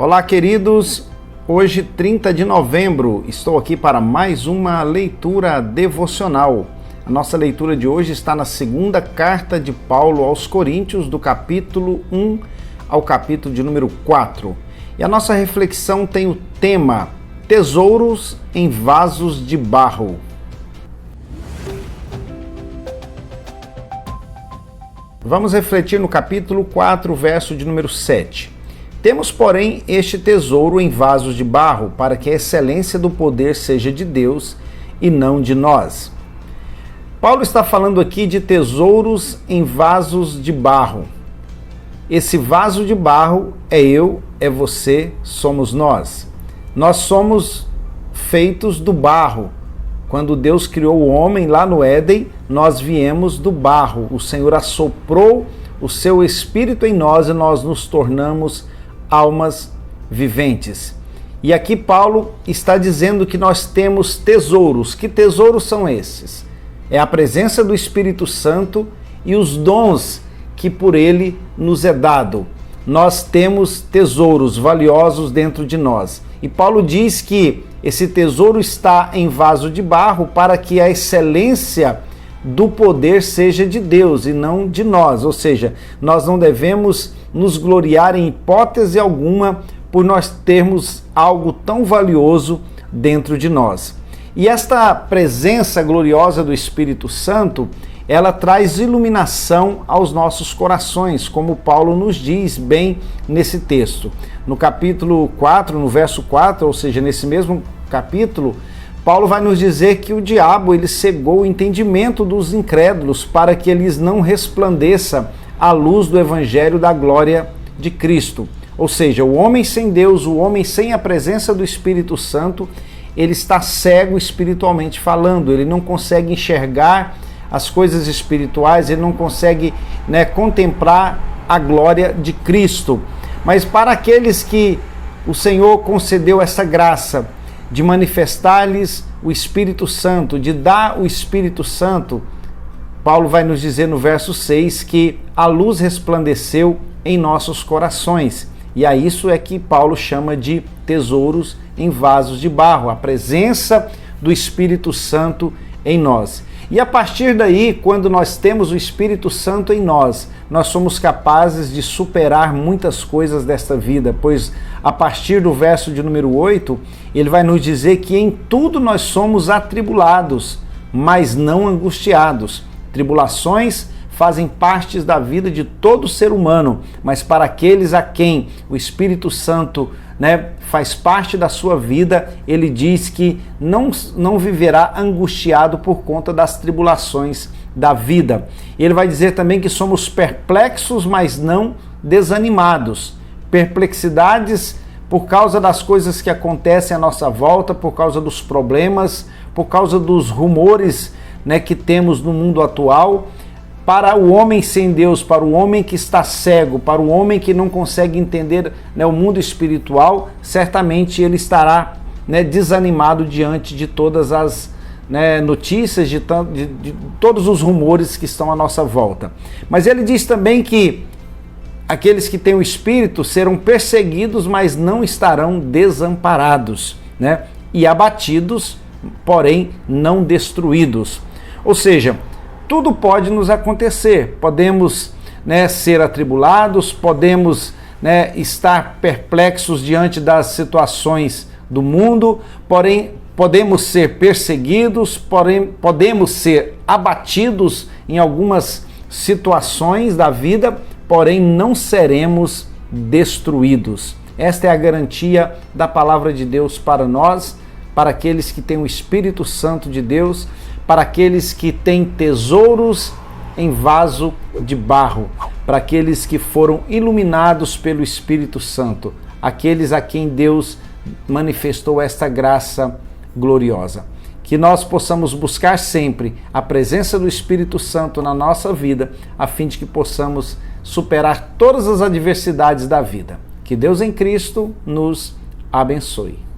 Olá, queridos! Hoje, 30 de novembro, estou aqui para mais uma leitura devocional. A nossa leitura de hoje está na segunda carta de Paulo aos Coríntios, do capítulo 1 ao capítulo de número 4. E a nossa reflexão tem o tema Tesouros em Vasos de Barro. Vamos refletir no capítulo 4, verso de número 7. Temos, porém, este tesouro em vasos de barro, para que a excelência do poder seja de Deus e não de nós. Paulo está falando aqui de tesouros em vasos de barro. Esse vaso de barro é eu, é você, somos nós. Nós somos feitos do barro. Quando Deus criou o homem lá no Éden, nós viemos do barro. O Senhor assoprou o seu Espírito em nós e nós nos tornamos almas viventes. E aqui Paulo está dizendo que nós temos tesouros. Que tesouros são esses? É a presença do Espírito Santo e os dons que por ele nos é dado. Nós temos tesouros valiosos dentro de nós. E Paulo diz que esse tesouro está em vaso de barro para que a excelência do poder seja de Deus e não de nós. Ou seja, nós não devemos nos gloriar em hipótese alguma por nós termos algo tão valioso dentro de nós. E esta presença gloriosa do Espírito Santo, ela traz iluminação aos nossos corações, como Paulo nos diz bem nesse texto. No capítulo 4, no verso 4, ou seja, nesse mesmo capítulo, Paulo vai nos dizer que o diabo ele cegou o entendimento dos incrédulos para que eles não resplandeça a luz do evangelho da glória de Cristo. Ou seja, o homem sem Deus, o homem sem a presença do Espírito Santo, ele está cego espiritualmente falando, ele não consegue enxergar as coisas espirituais, ele não consegue contemplar a glória de Cristo. Mas para aqueles que o Senhor concedeu essa graça de manifestar-lhes o Espírito Santo, de dar o Espírito Santo, Paulo vai nos dizer no verso 6 que a luz resplandeceu em nossos corações. E a isso é que Paulo chama de tesouros em vasos de barro, a presença do Espírito Santo em nós. E a partir daí, quando nós temos o Espírito Santo em nós, nós somos capazes de superar muitas coisas desta vida, pois a partir do verso de número 8, ele vai nos dizer que em tudo nós somos atribulados, mas não angustiados. Tribulações fazem parte da vida de todo ser humano, mas para aqueles a quem o Espírito Santo faz parte da sua vida, ele diz que não viverá angustiado por conta das tribulações da vida. Ele vai dizer também que somos perplexos, mas não desanimados. Perplexidades por causa das coisas que acontecem à nossa volta, por causa dos problemas, por causa dos rumores que temos no mundo atual. Para o homem sem Deus, para o homem que está cego, para o homem que não consegue entender o mundo espiritual, certamente ele estará desanimado diante de todas as notícias, de todos os rumores que estão à nossa volta. Mas ele diz também que aqueles que têm o Espírito serão perseguidos, mas não estarão desamparados, e abatidos, porém não destruídos. Ou seja, tudo pode nos acontecer, podemos ser atribulados, podemos estar perplexos diante das situações do mundo, porém podemos ser perseguidos, porém podemos ser abatidos em algumas situações da vida, porém não seremos destruídos. Esta é a garantia da palavra de Deus para nós, para aqueles que têm o Espírito Santo de Deus, para aqueles que têm tesouros em vaso de barro, para aqueles que foram iluminados pelo Espírito Santo, aqueles a quem Deus manifestou esta graça gloriosa. Que nós possamos buscar sempre a presença do Espírito Santo na nossa vida, a fim de que possamos superar todas as adversidades da vida. Que Deus em Cristo nos abençoe.